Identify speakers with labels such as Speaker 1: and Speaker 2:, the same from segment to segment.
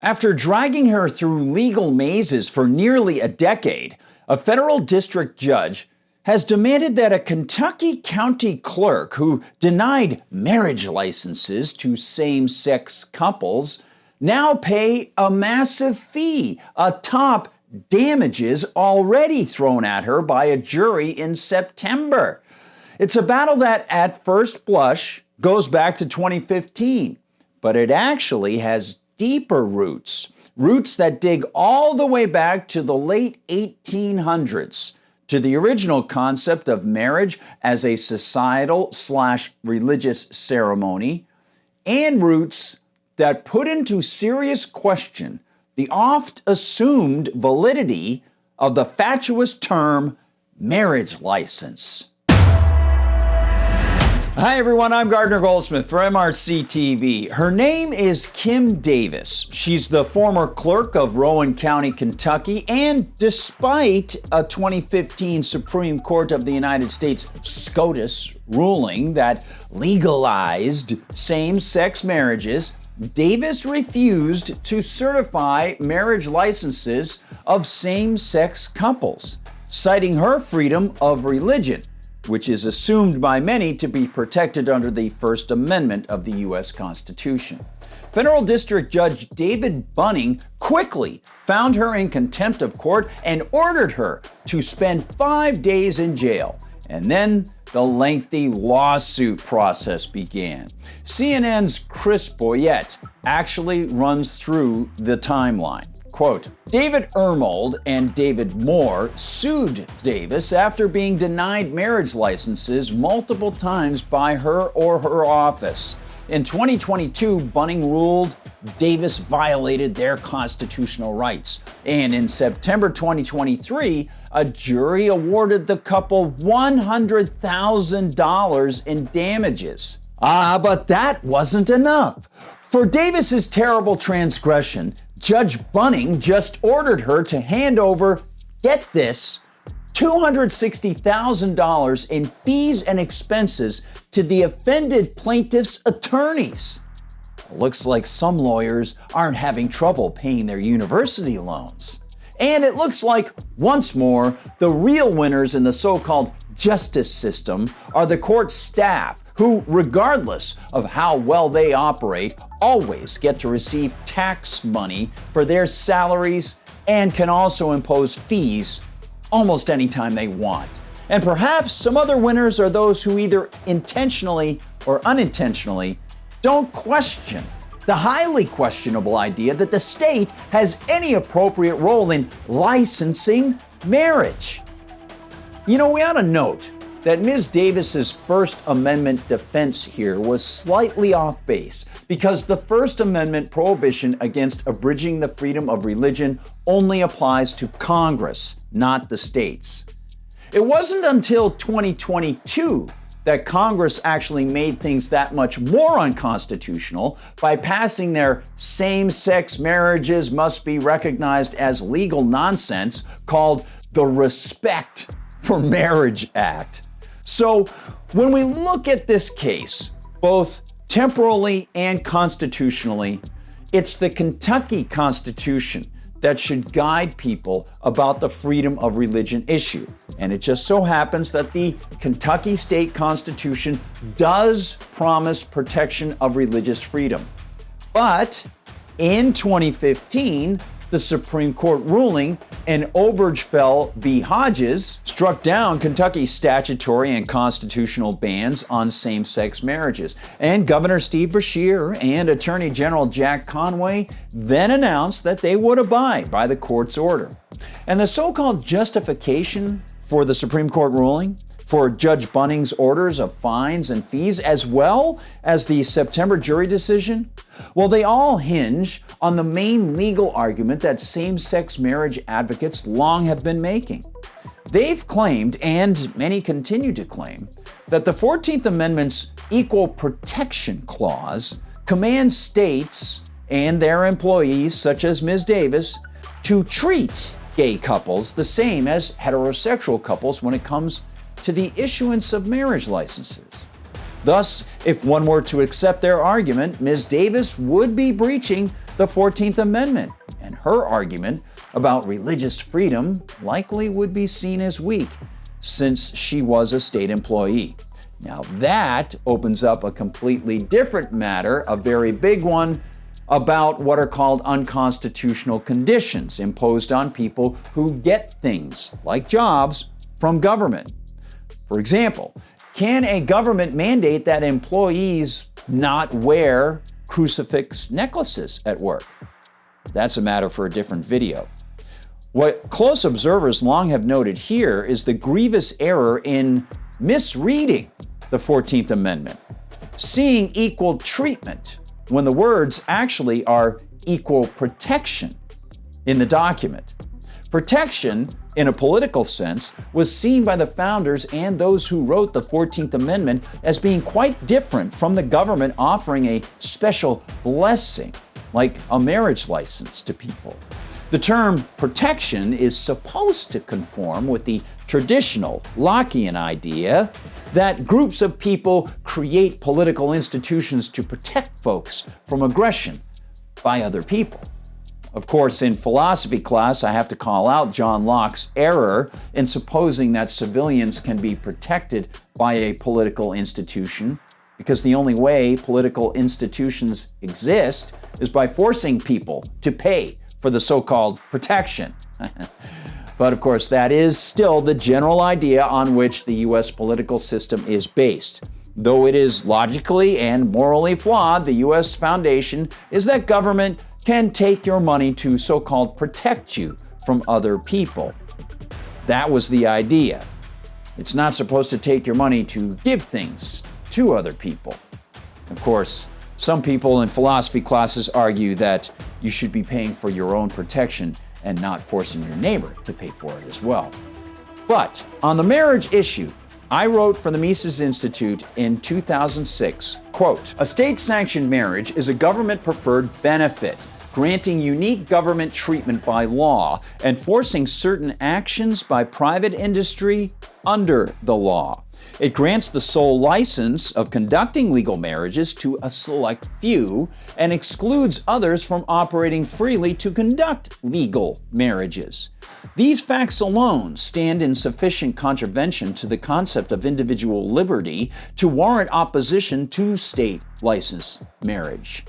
Speaker 1: After dragging her through legal mazes for nearly a decade, a federal district judge has demanded that a Kentucky county clerk who denied marriage licenses to same-sex couples now pay a massive fee atop damages already thrown at her by a jury in September. It's a battle that, at first blush, goes back to 2015, but it actually has deeper roots that dig all the way back to the late 1800s, to the original concept of marriage as a societal/religious ceremony, and roots that put into serious question the oft-assumed validity of the fatuous term marriage license. Hi everyone, I'm Gardner Goldsmith for MRC-TV. Her name is Kim Davis. She's the former clerk of Rowan County, Kentucky, and despite a 2015 Supreme Court of the United States SCOTUS ruling that legalized same-sex marriages, Davis refused to certify marriage licenses of same-sex couples, citing her freedom of religion, which is assumed by many to be protected under the First Amendment of the U.S. Constitution. Federal District Judge David Bunning quickly found her in contempt of court and ordered her to spend 5 days in jail. And then the lengthy lawsuit process began. CNN's Chris Boyette actually runs through the timeline. Quote, David Ermold and David Moore sued Davis after being denied marriage licenses multiple times by her or her office. In 2022, Bunning ruled Davis violated their constitutional rights. And in September 2023, a jury awarded the couple $100,000 in damages. But that wasn't enough. For Davis's terrible transgression, Judge Bunning just ordered her to hand over, get this, $260,000 in fees and expenses to the offended plaintiff's attorneys. Looks like some lawyers aren't having trouble paying their university loans. And it looks like, once more, the real winners in the so-called justice system are the court staff, who, regardless of how well they operate, always get to receive tax money for their salaries and can also impose fees almost anytime they want. And perhaps some other winners are those who either intentionally or unintentionally don't question the highly questionable idea that the state has any appropriate role in licensing marriage. You know, we ought to note that Ms. Davis's First Amendment defense here was slightly off base because the First Amendment prohibition against abridging the freedom of religion only applies to Congress, not the states. It wasn't until 2022 that Congress actually made things that much more unconstitutional by passing their same-sex marriages must be recognized as legal nonsense called the Respect for Marriage Act. So when we look at this case, both temporally and constitutionally, it's the Kentucky Constitution that should guide people about the freedom of religion issue. And it just so happens that the Kentucky State Constitution does promise protection of religious freedom. But in 2015, the Supreme Court ruling in Obergefell v. Hodges struck down Kentucky's statutory and constitutional bans on same-sex marriages. And Governor Steve Beshear and Attorney General Jack Conway then announced that they would abide by the court's order. And the so-called justification for the Supreme Court ruling, for Judge Bunning's orders of fines and fees, as well as the September jury decision, well, they all hinge on the main legal argument that same-sex marriage advocates long have been making. They've claimed, and many continue to claim, that the 14th Amendment's Equal Protection Clause commands states and their employees, such as Ms. Davis, to treat gay couples the same as heterosexual couples when it comes to the issuance of marriage licenses. Thus, if one were to accept their argument, Ms. Davis would be breaching the 14th Amendment, and her argument about religious freedom likely would be seen as weak since she was a state employee. Now that opens up a completely different matter, a very big one, about what are called unconstitutional conditions imposed on people who get things like jobs from government. For example, can a government mandate that employees not wear crucifix necklaces at work? That's a matter for a different video. What close observers long have noted here is the grievous error in misreading the 14th Amendment, seeing equal treatment when the words actually are equal protection in the document. Protection, in a political sense, was seen by the founders and those who wrote the 14th Amendment as being quite different from the government offering a special blessing, like a marriage license to people. The term protection is supposed to conform with the traditional Lockean idea that groups of people create political institutions to protect folks from aggression by other people. Of course, in philosophy class, I have to call out John Locke's error in supposing that civilians can be protected by a political institution, because the only way political institutions exist is by forcing people to pay for the so-called protection. But of course, that is still the general idea on which the U.S. political system is based. Though it is logically and morally flawed, the U.S. foundation is that government can take your money to so-called protect you from other people. That was the idea. It's not supposed to take your money to give things to other people. Of course, some people in philosophy classes argue that you should be paying for your own protection and not forcing your neighbor to pay for it as well. But on the marriage issue, I wrote for the Mises Institute in 2006, quote, "A state-sanctioned marriage is a government-preferred benefit, granting unique government treatment by law and forcing certain actions by private industry under the law. It grants the sole license of conducting legal marriages to a select few and excludes others from operating freely to conduct legal marriages. These facts alone stand in sufficient contravention to the concept of individual liberty to warrant opposition to state licensed marriage.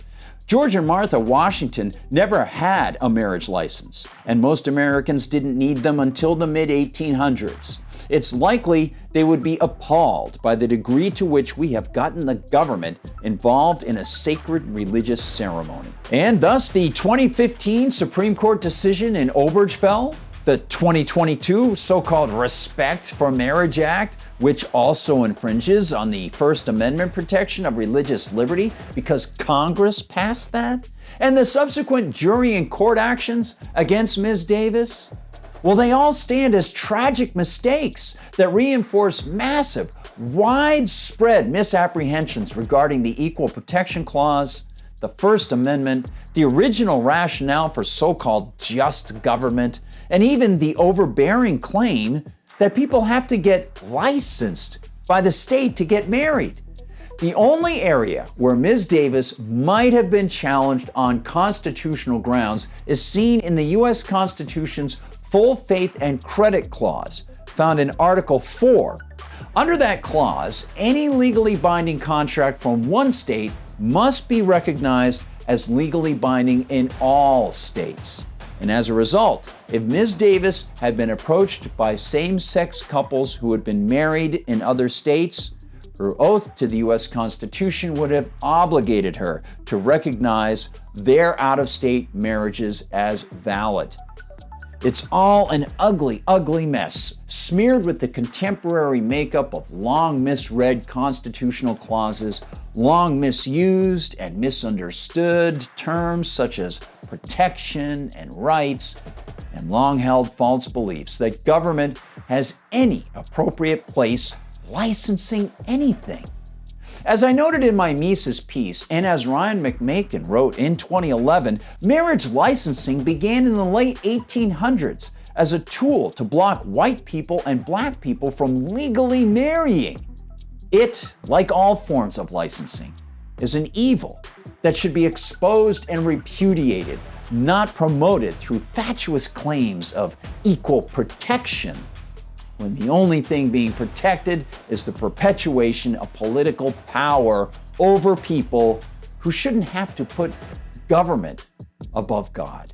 Speaker 1: George and Martha Washington never had a marriage license, and most Americans didn't need them until the mid-1800s. It's likely they would be appalled by the degree to which we have gotten the government involved in a sacred religious ceremony." And thus the 2015 Supreme Court decision in Obergefell, the 2022 so-called Respect for Marriage Act, which also infringes on the First Amendment protection of religious liberty because Congress passed that, and the subsequent jury and court actions against Ms. Davis, well, they all stand as tragic mistakes that reinforce massive, widespread misapprehensions regarding the Equal Protection Clause, the First Amendment, the original rationale for so-called just government, and even the overbearing claim that people have to get licensed by the state to get married. The only area where Ms. Davis might have been challenged on constitutional grounds is seen in the U.S. Constitution's Full Faith and Credit Clause, found in Article 4. Under that clause, any legally binding contract from one state must be recognized as legally binding in all states. And as a result, if Ms. Davis had been approached by same-sex couples who had been married in other states, her oath to the U.S. Constitution would have obligated her to recognize their out-of-state marriages as valid. It's all an ugly, ugly mess, smeared with the contemporary makeup of long misread constitutional clauses, long misused and misunderstood terms such as protection and rights, and long-held false beliefs that government has any appropriate place licensing anything. As I noted in my Mises piece, and as Ryan McMakin wrote in 2011, marriage licensing began in the late 1800s as a tool to block white people and black people from legally marrying. It, like all forms of licensing, is an evil that should be exposed and repudiated, not promoted through fatuous claims of equal protection, when the only thing being protected is the perpetuation of political power over people who shouldn't have to put government above God.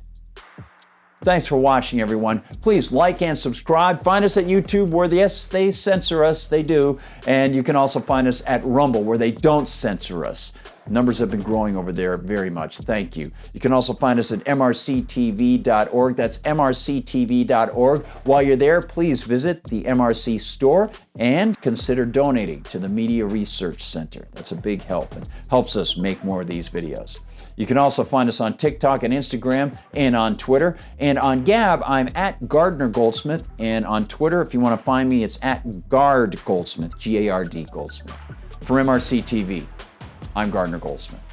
Speaker 1: Thanks for watching, everyone. Please like and subscribe. Find us at YouTube, where yes, they censor us, they do. And you can also find us at Rumble, where they don't censor us. Numbers have been growing over there very much. Thank you. You can also find us at MRCTV.org. That's MRCTV.org. While you're there, please visit the MRC Store and consider donating to the Media Research Center. That's a big help and helps us make more of these videos. You can also find us on TikTok and Instagram and on Twitter. And on Gab, I'm at Gardner Goldsmith. And on Twitter, if you want to find me, it's at Gard Goldsmith, G-A-R-D Goldsmith. For MRC TV, I'm Gardner Goldsmith.